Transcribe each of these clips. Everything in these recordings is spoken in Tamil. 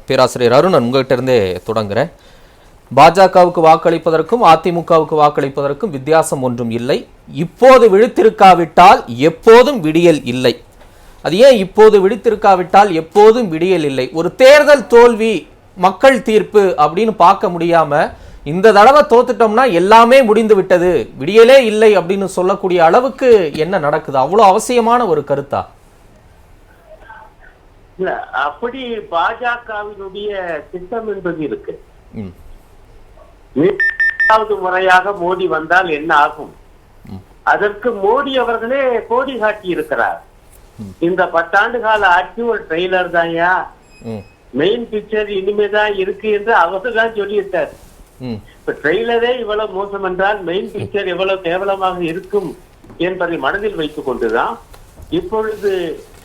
பேராசிரியர் அருணன், உங்கள்கிட்ட இருந்தே தொடங்குறேன். பாஜகவுக்கு வாக்களிப்பதற்கும் அதிமுகவுக்கு வாக்களிப்பதற்கும் வித்தியாசம் ஒன்றும் இல்லை. இப்போது விழித்திருக்காவிட்டால் எப்போதும் விடியல் இல்லை. அது ஏன் இப்போது விழித்திருக்காவிட்டால் எப்போதும் விடியல் இல்லை? ஒரு தேர்தல் தோல்வி மக்கள் தீர்ப்பு அப்படின்னு பார்க்க முடியாம இந்த தடவை தோத்துட்டோம்னா எல்லாமே முடிந்து விட்டது, விடியலே இல்லை அப்படின்னு சொல்லக்கூடிய அளவுக்கு என்ன நடக்குது? அவ்வளவு அவசியமான ஒரு கருத்தா? இல்ல, அப்படி பாஜகவினுடைய திட்டம் என்பது இருக்கு. மூன்றாவது முறையாக மோடி வந்தால் என்ன ஆகும்? அதற்கு மோடி அவர்களே கோடி காட்டி இருக்கிறார். இந்த 10 ஆண்டு கால ஆட்சி ஒரு ட்ரெய்லர் தான்யா, மெயின் பிக்சர் இனிமேதான் இருக்கு என்று அவர்கள் தான் சொல்லியிருக்காரு. இப்ப ட்ரெய்லரே இவ்வளவு மோசம் என்றால் மெயின் பிக்சர் எவ்வளவு கேவலமாக இருக்கும் என்பதை மனதில் வைத்துக் கொண்டுதான் இப்பொழுது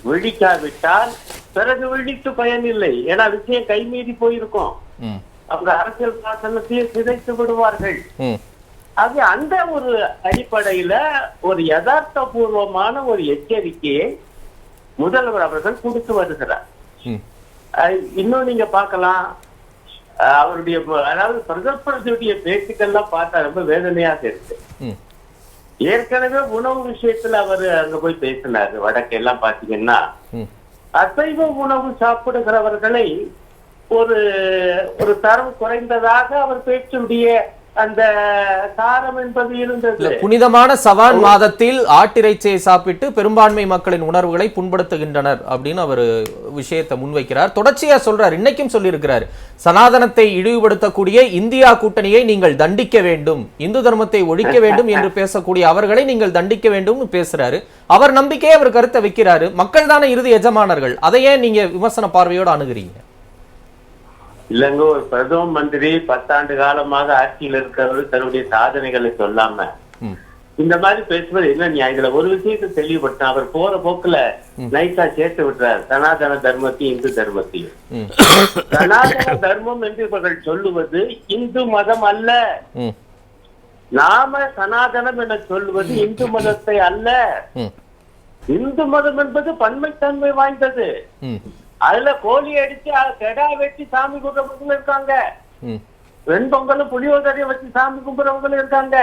விழிக்காவிட்டால் பிறகு விழித்து பயனில்லை. ஏன்னா விஷயம் கைமீறி போயிருக்கும். அவங்க அரசியல் சாசனத்தையே சிதைத்து விடுவார்கள். அது அந்த ஒரு அடிப்படையில ஒரு யதார்த்த பூர்வமான ஒரு எச்சரிக்கையை முதல்வர் அவர்கள் கொடுத்து வருகிறார். இன்னும் நீங்க பார்க்கலாம், அவருடைய அதாவது பிரதமருடைய பேச்சுக்கள்லாம் பார்த்தா ரொம்ப வேதனையாக இருக்கு. ஏற்கனவே உணவு விஷயத்துல அவர் அங்க போய் பேசினாரு. வடக்கெல்லாம் பாத்தீங்கன்னா அசைவ உணவு சாப்பிடுகிறவர்களை ஒரு ஒரு தரம் குறைந்ததாக அவர் பேச்சுடைய அந்த சாரம் என்பது இருந்தது. புனிதமான சவான் மாதத்தில் ஆட்டிறைச்சியை சாப்பிட்டு பெரும்பான்மை மக்களின் உணர்வுகளை புண்படுத்துகின்றனர் அப்படின்னு அவர் விஷயத்தை முன்வைக்கிறார். தொடர்ச்சியா சொல்றார், இன்னைக்கும் சொல்லியிருக்கிறார், சனாதனத்தை இழிவுபடுத்தக்கூடிய இந்தியா கூட்டணியை நீங்கள் தண்டிக்க வேண்டும், இந்து தர்மத்தை ஒழிக்க வேண்டும் என்று பேசக்கூடிய அவர்களை நீங்கள் தண்டிக்க வேண்டும் பேசுறாரு. அவர் நம்பிக்கையை அவர் கருத்தை வைக்கிறாரு. மக்கள் தானே இறுதி எஜமானர்கள். அதையே நீங்க விமர்சன பார்வையோடு அணுகுறீங்க? இல்லங்க, ஒரு பிரதம மந்திரி 10 ஆண்டு காலமாக ஆட்சியில் இருக்கிறவர் தன்னுடைய சாதனைகளை சொல்லாம இந்த மாதிரி பேசுவது என்ன நியாயம்? இதுல ஒரு விஷயத்தை தெளிவுபடுத்த அவர் போற போக்குல நைட்டா சேர்த்து விட்டுறாரு சனாதன தர்மத்தையும் இந்து தர்மத்தையும். சனாதன தர்மம் என்று இவர்கள் சொல்லுவது இந்து மதம் அல்ல. நாம சனாதனம் என சொல்லுவது இந்து மதத்தை அல்ல. இந்து மதம் என்பது பன்மைத்தன்மை வாய்ந்தது. அதுல கோழி அடிச்சு கெடா வெட்டி சாமி கும்பிடுறவங்களும் இருக்காங்க, வெண்பொங்கலும் புளியோதரையும் வச்சு சாமி கும்பிடுறவங்களும் இருக்காங்க.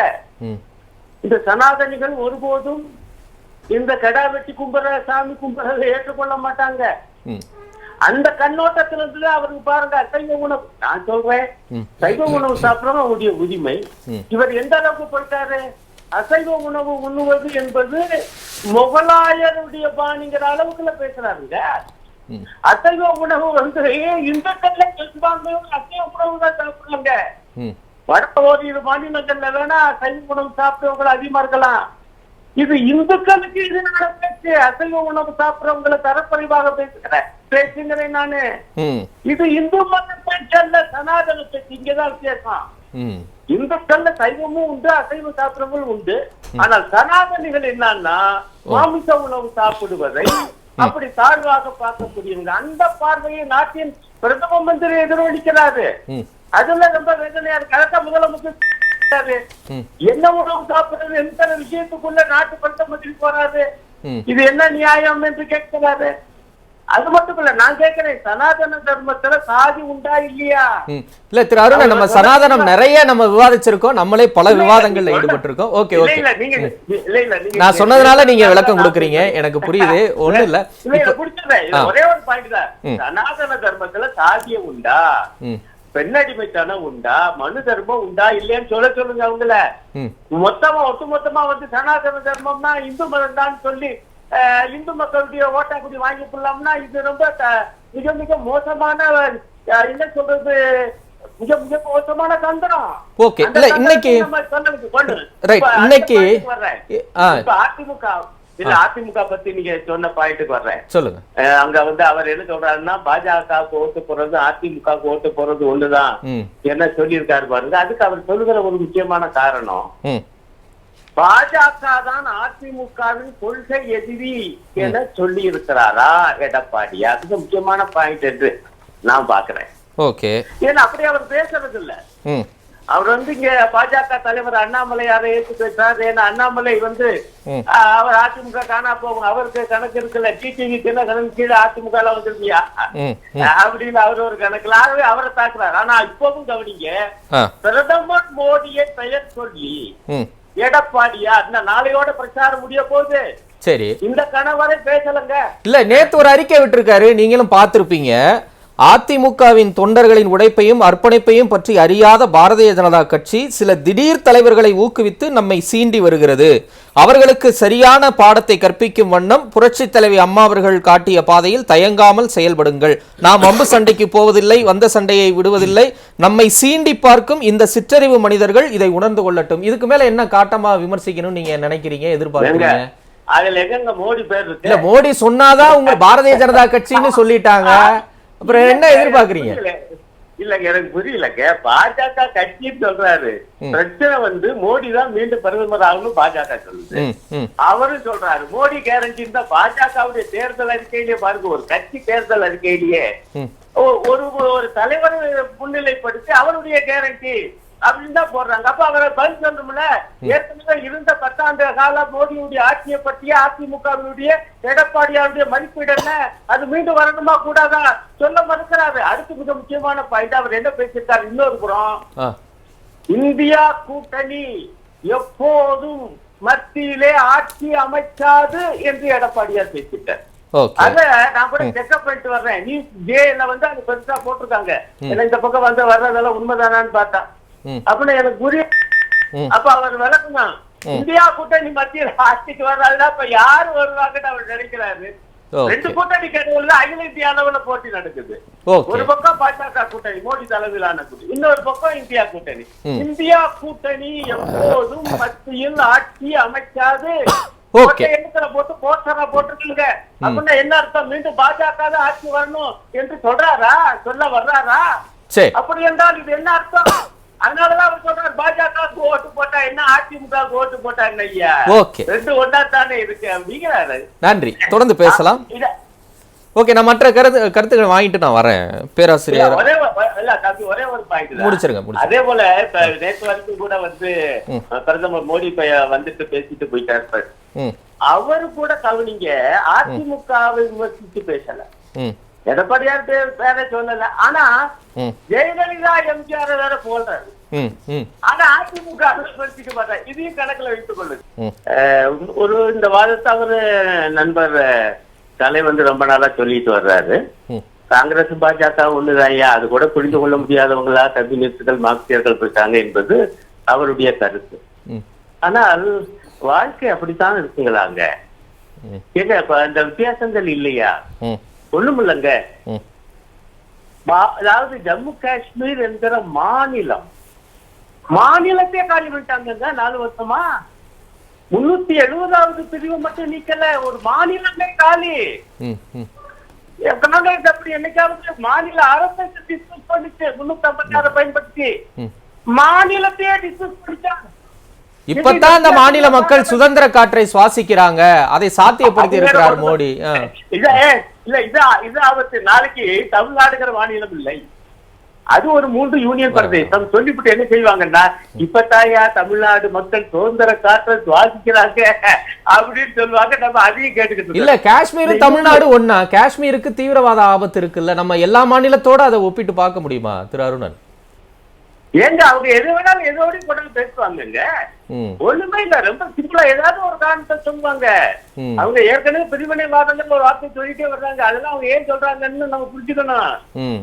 இந்த சனாதனிகள் ஒருபோதும் இந்த கெடா வெட்டி கும்பிடுற சாமி கும்பிடுறதை ஏற்றுக்கொள்ள மாட்டாங்க. அந்த கண்ணோட்டத்துல இருந்து அவருக்கு பாருங்க, அசைவ உணவு, நான் சொல்றேன் சைவ உணவு சாப்பிடறோம் அவருடைய உரிமை. இவர் எந்த அளவுக்கு போயிட்டாரு? அசைவ உணவு உண்ணுவது என்பது முகலாயருடைய பாணிங்கிற அளவுக்குள்ள பேசுறாருங்க. அசைவ உணவு வந்து இந்துக்கள்ல பெரும்பான்மையோட அசைவ உணவு தான் சாப்பிடுறாங்க. வட ஓரிரு மாநிலங்கள்ல வேணா அசைவ உணவு சாப்பிடுறவங்க அதிகமா இருக்கலாம். இது இந்துக்களுக்கு இது பேச்சு. அசைவ உணவு சாப்பிடுறவங்களை தரப்பறிவாக பேசுகிறேன் நானு. இது இந்து மத பேச்சு அல்ல, சனாதன பேச்சு. இங்கதான் வித்தியாசம். இந்துக்கள்ல சைவமும் உண்டு, அசைவ சாப்பிடுறவங்களும் உண்டு. ஆனால் சனாதனிகள் என்னன்னா மாமிச உணவு சாப்பிடுவதை அப்படி தாழ்வாக பார்க்கக்கூடியவங்க. அந்த பார்வையை நாட்டின் பிரதம மந்திரி எதிரொலிக்கிறாரு. அதுல ரொம்ப வேதனையா இருக்கு. அதான் முதலமைச்சர் என்ன உணவு சாப்பிடுறது எந்த விஷயத்துக்குள்ள நாட்டு பிரதம மந்திரி போறாரு. இது என்ன நியாயம் என்று கேட்கிறாரு. அது மட்டும் இல்ல, நான் கேட்கிறேன், சனாதன தர்மத்துல சாதி உண்டா இல்லையா? இல்ல திரு அருண், நம்ம சனாதனம் நிறைய நம்ம விவாதிச்சிருக்கோம், நம்மளே பல விவாதங்கள்ல ஈடுபட்டிருக்கோம். ஓகே ஓகே, நான் சொன்னதுனால நீங்க விளக்கம் கொடுக்குறீங்க, எனக்கு புரியுது. ஒண்ணு இல்ல, ஒரே ஒரு பாயிண்ட் தான். சனாதன தர்மத்துல சாதியம் உண்டா, பெண்ணடிமைத்தனம் உண்டா, மனு தர்மம் உண்டா இல்லையான்னு சொல்லுங்க. அவங்கள மொத்தமா ஒட்டுமொத்தமா வந்து சனாதன தர்மம்னா இந்து மதம் தான் சொல்லி இந்து மக்களுடைய ஓட்டாக்குடி வாங்கி கொள்ளலாம்னா இது ரொம்ப மிக மிக மோசமான, என்ன சொல்றது, மிக மிக மோசமான தந்திரம். ஓகே, இல்ல இன்னைக்கு அதிமுக பத்தி நீங்க சொன்ன பாயிண்ட்டுக்கு வர்றேன். சொல்லுங்க. அங்க வந்து அவர் என்ன சொல்றாருன்னா பாஜகவுக்கு ஓட்டு போறது அதிமுக ஓட்டு போறது ஒண்ணுதான் என்ன சொல்லி இருக்காரு பாருங்க. அதுக்கு அவர் சொல்லுகிற ஒரு முக்கியமான காரணம், பாஜக தான் அதிமுகவின் கொள்கை எதிரி என சொல்லி இருக்கிறாரா எடப்பாடி? அதுக்கு முக்கியமான பாயிண்ட் என்று நான் பாக்குறேன். ஓகே, ஏன்னா அப்படி அவர் பேசுறது இல்ல. அவர் வந்து இங்க பாஜக தலைவர் அண்ணாமலையாரை ஏற்று பேசுறாரு. ஏன்னா அண்ணாமலை வந்து அவர் அதிமுக காணா போகும், அவருக்கு கணக்கு இருக்குல்ல, டிடிவிக்கு என்ன கணக்கு, கீழே அதிமுக எல்லாம் வந்துருக்கியா அப்படின்னு அவர் ஒரு கணக்குல, ஆகவே அவரை தாக்குறாரு. ஆனா இப்பவும் கவனிங்க, பிரதமர் மோடியை பெயர் சொல்லி எடப்பாடியா நாளையோட பிரச்சாரம் முடிய போகுது. சரி, இந்த கணவரை பேசலங்க. இல்ல நேத்து ஒரு அறிக்கை விட்டிருக்காரு, நீங்களும் பார்த்திருப்பீங்க. அதிமுகவின் தொண்டர்களின் உழைப்பையும் அர்ப்பணிப்பையும் பற்றி அறியாத பாரதிய ஜனதா கட்சி சில திடீர் தலைவர்களை ஊக்குவித்து நம்மை சீண்டி வருகிறது. அவர்களுக்கு சரியான பாடத்தை கற்பிக்கும் வண்ணம் புரட்சி தலைவி அம்மா அவர்கள் காட்டிய பாதையில் தயங்காமல் செயல்படுங்கள். நாம் அம்பு சண்டைக்கு போவதில்லை, வந்த சண்டையை விடுவதில்லை. நம்மை சீண்டி பார்க்கும் இந்த சிற்றறிவு மனிதர்கள் இதை உணர்ந்து கொள்ளட்டும். இதுக்கு மேல என்ன காட்டமா விமர்சிக்கணும் நீங்க நினைக்கிறீங்க, எதிர்பார்க்கிறீங்க? அதுல எங்க மோடி பேர் இருக்கு? இல்ல, மோடி சொன்னாதான் உங்க பாரதிய ஜனதா கட்சின்னு சொல்லிட்டாங்க, அப்புறம் என்ன எதிர்பார்க்கறீங்க? இல்லங்க, எனக்கு புரியலங்க. பாஜக கட்சின்னு சொல்றாரு, பிரச்சனை வந்து மோடி தான் மீண்டும் பிரதமர் ஆகணும் பாஜக சொல்லுது. அவரும் சொல்றாரு மோடி கேரண்டி தான். பாஜகவுடைய தேர்தல் அறிக்கையிலேயே பாருங்க, ஒரு கட்சி தேர்தல் அறிக்கையிலேயே ஒரு தலைவரை முன்னிலைப்படுத்தி அவருடைய கேரண்டி அப்படின்னு தான் போடுறாங்க. அப்ப அவரை பதில் சொல்லணும்ல. ஏற்கனவே இருந்த 10 ஆண்டு கால மோடியுடைய ஆட்சியை பற்றிய அதிமுகவினுடைய எடப்பாடியாருடைய மதிப்பீடு என்ன, அது மீண்டும் வரணுமா கூடாதா சொல்ல மறுக்கிறாரு. அடுத்து மிக முக்கியமான பாயிண்ட், அவர் என்ன பேசியிருக்காரு, இன்னொரு புறம் இந்தியா கூட்டணி எப்போதும் மத்தியிலே ஆட்சி அமைச்சாது என்று எடப்பாடியார் பேசிட்டார். அத நான் கூட செக்அப் பண்ணிட்டு வர்றேன். நியூஸ் ஜேல வந்து அது பெருசா போட்டிருக்காங்க. இந்த பக்கம் வந்து வர்றதெல்லாம் உண்மைதானான்னு பார்த்தா அப்படின்னு எனக்கு புரிய. அப்ப அவர் விளக்குதான், இந்தியா கூட்டணி மத்தியில் ஆட்சிக்கு வர்றாருன்னா இப்ப யாரு வருவாங்கன்னு அவர் நினைக்கிறாரு. 2 கூட்டணி கிடையாது, அகில இந்திய அளவுல போட்டி நடக்குது. ஒரு பக்கம் பாஜக கூட்டணி மோடி தலைமையிலான கூட்டணி, இன்னொரு பக்கம் இந்தியா கூட்டணி. இந்தியா கூட்டணி எப்போதும் மத்தியில் ஆட்சி அமைச்சாது எண்ணத்துல போட்டு போஸ்டரா போட்டுருக்குங்க. அப்படின்னா என்ன அர்த்தம், மீண்டும் பாஜக ஆட்சி வரணும் என்று சொல்றாரா, சொல்ல வர்றாரா? அப்படி என்றால் இது என்ன அர்த்தம்? அதனாலதான் அவர் சொல்றாரு பாஜக ஓட்டு போட்டா என்ன, அதிமுக ஓட்டு போட்டா என்ன, ஐயா ரெண்டு ஒன்னா தானே இருக்கு அப்படிங்கிறாரு. நன்றி, தொடர்ந்து பேசலாம். ஓகே, நான் மற்ற கருத்துக்களை வாங்கிட்டு நான் வரேன். பேராசிரியர் ஒரே ஒரு பாயிண்ட் முடிச்சிருங்க. அதே போல இப்ப நேற்று வரைக்கும் கூட வந்து பிரதமர் மோடி வந்துட்டு பேசிட்டு போயிட்டாரு. அவரு கூட கவனிங்க, அதிமுகவை விமர்சித்து பேசல, எடப்பாடியார் பேர சொல்லல. ஆனா ஜெயலலிதா எம்ஜிஆர் வேற போடுறாரு. ஆனா அதிமுக விமர்சிக்க மாட்டாரு. இதையும் கணக்குல வைத்துக் கொள்ளுங்க. ஒரு இந்த வாதத்தை அவரு நண்பர் கலை வந்து ரொம்ப நாளா சொல்லிட்டு வர்றாரு. காங்கிரஸ் பாஜக ஒண்ணுதான் ஐயா, அது கூட புரிந்து கொள்ள முடியாதவங்களா கம்யூனிஸ்டுகள் மார்க்சியர்கள் இருக்காங்க என்பது அவருடைய கருத்து. ஆனால் வாழ்க்கை அப்படித்தான் இருக்குங்களாங்க. ஏங்க இப்ப அந்த வித்தியாசங்கள் இல்லையா? ஒண்ணும் இல்லைங்க. அதாவது ஜம்மு காஷ்மீர் என்கிற மாநிலத்தையே காலி பண்ணிட்டாங்க 4 வருஷமா. 370வது பிரிவு மட்டும் நீக்கல, ஒரு மாநிலமே காலி. அப்படி என்னைக்காவது மாநில அரசை டிஸ்கஸ் பண்ணிச்சு, 356 பயன்படுத்தி மாநிலத்தையே டிஸ்கஸ் பண்ணிட்டாங்க. இப்பதான் இந்த மாநில மக்கள் சுதந்திர காற்றை சுவாசிக்கிறாங்க, அதை சாத்தியப்படுத்தி இருக்கிறார் மோடி. இல்ல இது ஆபத்து. நாளைக்கு தமிழ்நாடுங்கிற மாநிலம் இல்லை, அது ஒரு 3 யூனியன் பிரதேசம். சொல்லிவிட்டு என்ன செய்வாங்கன்னா, இப்பதாயா தமிழ்நாடு மக்கள் சுதந்திர காற்றை சுவாசிக்கிறாங்க அப்படின்னு சொல்லுவாங்க. நம்ம அதையும் கேட்டுக்கிட்டு இல்ல, காஷ்மீர் தமிழ்நாடு ஒன்னா, காஷ்மீருக்கு தீவிரவாத ஆபத்து இருக்குல்ல, நம்ம எல்லா மாநிலத்தோட அதை ஒப்பிட்டு பார்க்க முடியுமா திரு அருணன்? ஏங்க அவங்க எது வேணாலும் எதோட கொண்டு பேசுவாங்க. ஒண்ணுமே இல்ல, ரொம்ப சிம்பிளா ஏதாவது ஒரு காரணத்தை சொல்லுவாங்க. அவங்க ஏற்கனவே பிரிவினைவாதங்கள் ஒரு வார்த்தை சொல்லிட்டே வர்றாங்க. அதெல்லாம் அவங்க ஏன் சொல்றாங்கன்னு நம்ம புரிஞ்சுக்கணும்.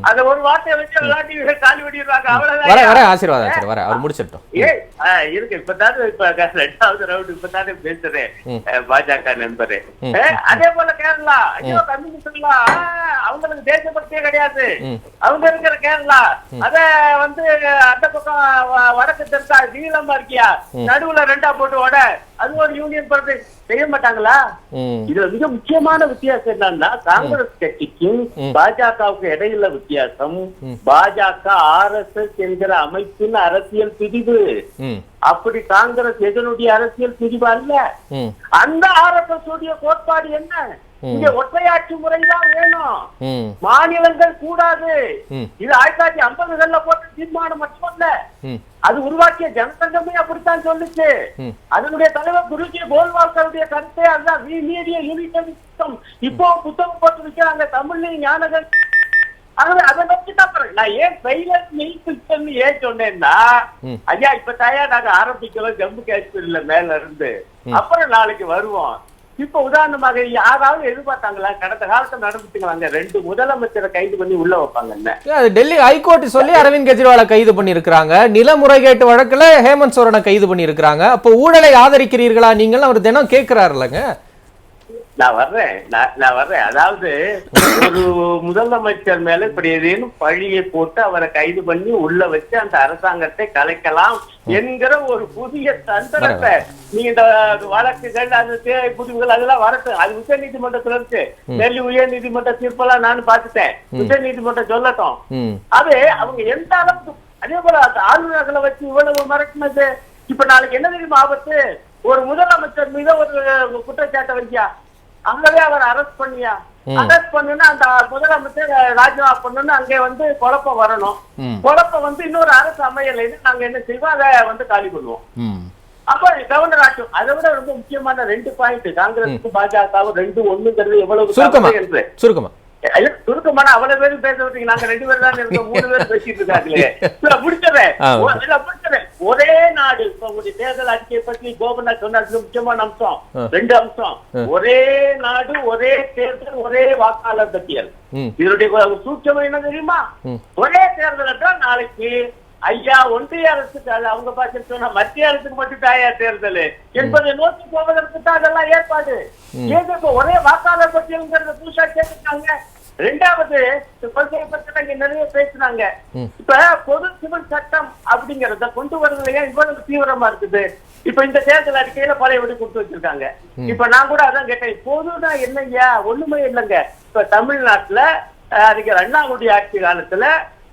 அத ஒரு வார்த்தையை வச்சு விளையாட்டி காலி வெடிடுறாங்க, அவ்வளவுதான். ஆசீர்வாதம் வர அவர் முடிச்சிட்டோம். இருக்கு இப்பதான் இப்ப 2வது ரவுண்ட் இப்பதானே பேசுறேன் பாஜக நண்பரே. அதே போல கேரளா, ஐயோ கம்யூனிஸ்ட்களா அவங்களுக்கு தேசபக்தியே கிடையாது. அவங்க இருக்கிற கேரளா அத வந்து அந்த பக்கம் வடக்கு தெற்கா நீளமா இருக்கியா, நடுவுல 2ஆ போட்டு ஓட, அது ஒரு யூனியன் பிரதேசம் செய்ய மாட்டாங்களா? இதுல மிக முக்கியமான வித்தியாசம் என்னன்னா, காங்கிரஸ் கட்சிக்கும் பாஜகவுக்கு இடையில வித்தியாசம். பாஜக RSS என்கிற அமைப்பின் அரசியல் பிரிவு. அப்படி காங்கிரஸ் எதனுடைய அரசியல் பிரிவு அல்ல. அந்த RSS உடைய கோட்பாடு என்ன? இங்க ஒற்றையாட்சி முறைதான் வேணும், மாநிலங்கள் கூடாது. இது 1950களில் போட்ட தீர்மானம் மட்டுமல்ல, அது உருவாக்கிய ஜனசங்கமே அப்படித்தான் சொல்லுச்சு. அதனுடைய தலைவர் குருஜி கோல்வால்கருடைய கருத்தை அதுதான் இப்போ புத்தகம் போட்டு விற்கிறாங்க தமிழ்லையும் ஞானகன். அதை நோக்கிதான் நான் ஏன் ஏன் சொன்னேன்னா, ஐயா இப்ப தயார் நாங்க ஆரம்பிக்கிறோம் ஜம்மு காஷ்மீர்ல மேல இருந்து, அப்புறம் நாளைக்கு வருவோம். இப்ப உதாரணமாக யாராவது எதிர்பார்த்தாங்களா? கடந்த காலத்துல நடந்துட்டுங்களாங்க 2 முதலமைச்சரை கைது பண்ணி உள்ள வைப்பாங்க. டெல்லி ஹைகோர்ட் சொல்லி அரவிந்த் கெஜ்ரிவாலை கைது பண்ணி இருக்கிறாங்க. நில முறைகேட்டு வழக்குல ஹேமந்த் சோரனை கைது பண்ணி இருக்கிறாங்க. அப்போ ஊழலை ஆதரிக்கிறீர்களா நீங்கள்? அவர் தினம் கேட்கிறாருலங்க. நான் வர்றேன். அதாவது ஒரு முதலமைச்சர் மேல இப்படி ஏதேனும் பழியை போட்டு அவரை கைது பண்ணி உள்ள வச்சு அந்த அரசாங்கத்தை கலைக்கலாம் என்கிற ஒரு புதிய தந்திரத்தை நீங்க இந்த வழக்குகள் அந்த புதிவுகள் அதெல்லாம் வரட்டும். அது உச்ச நீதிமன்றத்துல இருக்கு. டெல்லி உயர் நீதிமன்ற தீர்ப்பெல்லாம் நானும் பார்த்துட்டேன். உச்ச நீதிமன்றம் சொல்லட்டும். அது அவங்க எந்த அளவுக்கு அதே போல ஆளுநர்களை வச்சு இவ்வளவு மறைக்கினது. இப்ப நாளைக்கு என்ன தெரியுமா ஆபத்து? ஒரு முதலமைச்சர் மீது ஒரு குற்றச்சாட்டை வைக்கியா, அங்கவே அவர் அரெஸ்ட் பண்ணியா, அரெஸ்ட் பண்ணுன்னா அந்த முதலமைச்சர் ராஜினாமா பண்ணணும்னு அங்கே வந்து குழப்பம் வரணும். குழப்பம் வந்து இன்னொரு அரசு அமையலை, நாங்க என்ன செய்வோம், அதை வந்து காலி பண்ணுவோம். அப்ப கவர்னர் ஆட்டும். அதை விட ரொம்ப முக்கியமான 2 பாயிண்ட் காங்கிரஸுக்கும் பாஜகவும் 2-1 எவ்வளவு சுருக்கமா சுருக்கமான அவ்வளவு பேரும் பேச விட்டீங்க. நாங்க 2 பேர் தான் இருக்கோம், 3 பேர் பேசிட்டு இருக்காங்களே. முடிச்சிடறேன். ஒரே நாடு உங்களுடைய தேர்தல் அறிக்கையை பற்றி கோபனா சொன்னது முக்கியமான அம்சம் 2 அம்சம். ஒரே நாடு, ஒரே தேர்தல், ஒரே வாக்காளர் பட்டியல். இதனுடைய சூட்சம் என்ன தெரியுமா? ஒரே தேர்தல் தான் நாளைக்கு ஐயா ஒன்றிய அரசுக்கு, அவங்க பார்த்து சொன்னா மத்திய அரசுக்கு மட்டும் தாயா தேர்தல் என்பதை நோக்கி போவதற்கு தான் அதெல்லாம் ஏற்பாடு. ஏன் ஒரே வாக்காளர் பட்டியல்ங்கிறத புதுசா கேட்டுருக்காங்க. 2வது கொள்கையை பற்றி நிறைய பேசினாங்க. இப்ப பொது சிவில் சட்டம் அப்படிங்கறத கொண்டு வரதுலயே இவ்வளவு தீவிரமா இருக்குது. இப்ப இந்த தேர்தல் அறிக்கையில பழையபடி கொடுத்து வச்சிருக்காங்க. இப்ப நான் கூட அதான் கேட்டேன், பொதுனா என்னையா? ஒண்ணுமே இல்லைங்க. இப்ப தமிழ்நாட்டுல அறிஞர் அண்ணாவுடைய ஆட்சி காலத்துல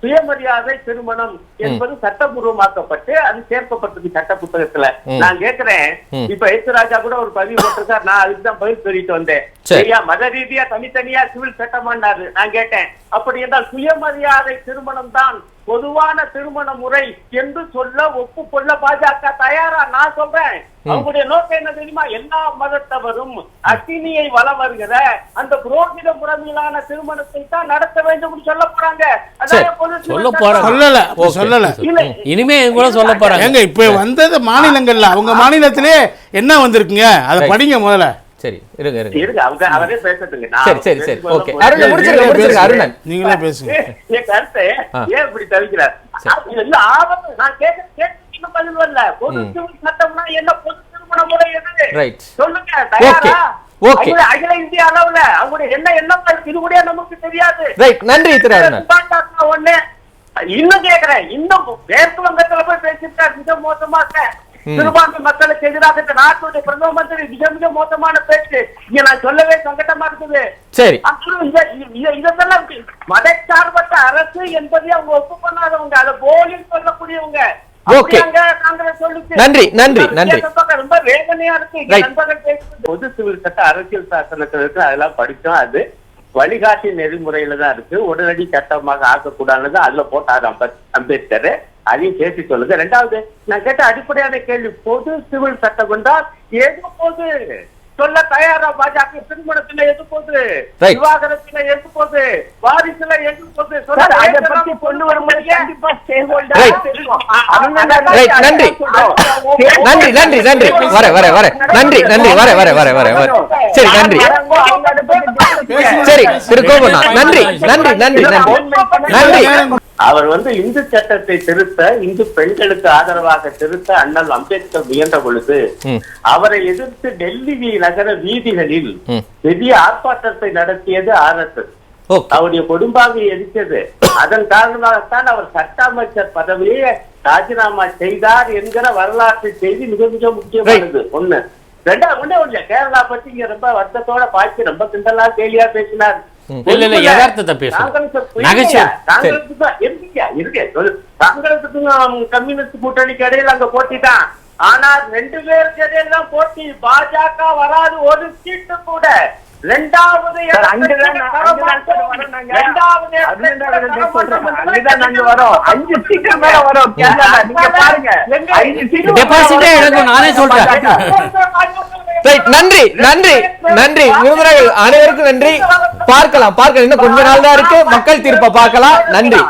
சுயமரியாதை திருமணம் என்பது சட்டபூர்வமாக்கப்பட்டு அது சேர்க்கப்பட்டது சட்ட புத்தகத்துல. நான் கேட்கிறேன், இப்ப எஸ்.ராஜா கூட ஒரு பதிவு போட்டிருக்காரு, நான் அதுக்குதான் பதில் சொல்லிட்டு வந்தேன். சரியா, மத ரீதியா தனித்தனியா சிவில் சட்டமானாரு. நான் கேட்டேன், அப்படி என்றால் சுயமரியாதை திருமணம் தான் பொதுவான திருமண முறை என்று சொல்ல ஒப்புக்கொள்ள பாஜக தயாரா? நான் சொல்றேன், அவங்களுடைய நோக்கம் என்ன தெரியுமா? எல்லா மதத்தவரும் அக்னியை வலம் வருகிற அந்த புரோகித முறையிலான திருமணத்தை தான் நடத்த வேண்டும் சொல்ல போறாங்க. இனிமே கூட சொல்ல போறாங்க. இப்ப வந்தது மாநிலங்கள்ல அவங்க மாநிலத்திலே என்ன வந்திருக்குங்க அதை படிங்க முதல்ல. சரி இருங்க அவரே பேசட்டுங்க. சரி ஓகே அருணன் முடிச்சிருங்க. அருணன் நீங்களே பேசுங்க. என் கருத்தை ஏன் இப்படி தவிக்கிறார்? நான் கேட்க பதில் வரல. பொது சட்டம்னா என்ன? பொது திருமண முறை எது சொல்லுங்க. தயாரா? அகில இந்திய அளவுல அவங்களுடைய என்ன எண்ணம் இது கூட நமக்கு தெரியாது. நன்றி. ஒண்ணு இன்னும் கேட்கிறேன், இன்னும் மேற்கு வங்கத்துல போய் பேசிட்டார் மிக மோசமாக சிறுபான்மை மக்களுக்கு எதிராக நாட்டுடைய பிரதம மந்திரி மிக மோசமான பேச்சு. இங்க நான் சொல்லவே சங்கடமா இருக்குது. சரி, இதெல்லாம் மதச்சார்பற்ற அரசு என்பதை அவங்க ஒப்பு பண்ணாதவங்க, அதை போலில் சொல்லக்கூடியவங்க. ரொம்ப வேதனையா இருக்கு. பொது சிவில் சட்ட அரசியல் சாசனத்துல இருக்கு, அதெல்லாம் படிச்சோம். அது வழிகாட்டி நெறிமுறையில தான் இருக்கு. உடனடி சட்டமாக ஆக்கக்கூடாது அதுல போட்டாரு அம்பேத்கர். அதையும் சேர்த்து சொல்லுங்க. 2வது நான் கேட்ட அடிப்படையான கேள்வி, பொது சிவில் சட்டம் என்றால் எது போது சொல்ல தயாரா? பாஜக திருமணத்துல எது போது, விவாகரத்துல எது போது, வாரிசுல எது போது கொண்டு வரும். அவர் இந்து சட்டத்தை திருத்த, இந்து பெண்களுக்கு ஆதரவாக திருத்த அண்ணல் அம்பேத்கர் முயன்ற பொழுது அவரை எதிர்த்து டெல்லி நகர வீதிகளில் பெரிய ஆர்ப்பாட்டத்தை நடத்தியது RSS. அவருடைய கொடும்பாவை எரித்தது. அதன் காரணமாகத்தான் அவர் சட்ட அமைச்சர் பதவியை ராஜினாமா செய்தார் என்கிற வரலாற்று செய்தி மிக மிக முக்கியமானது. ஒண்ணு. 2வது கேரளா பத்தி இங்க ரொம்ப வருத்தத்தோட பாய்ச்சி ரொம்ப கிண்டலா கேலியா பேசினார். கம்யூனிஸ்ட் கூட்டணிக்கு இடையில அங்க போட்டி தான். ஆனா 2 பேருக்கு இடையில போட்டி. பாஜக வராது ஒரு சீட்டு கூட. இரண்டாவது அங்கதான் நாங்க வரோம். 5 சீட்டு மேல வரோம். நீங்க பாருங்க, 5 சீட்டு டெபாசிட்டே எடுக்கும். நானே சொல்றேன். ரைட், நன்றி நன்றி நன்றி விருந்தினர்கள் அனைவருக்கும் நன்றி. பார்க்கலாம் இன்னும் கொஞ்ச நாள் தான் இருக்கு, மக்கள் தீர்ப்பை பார்க்கலாம். நன்றி.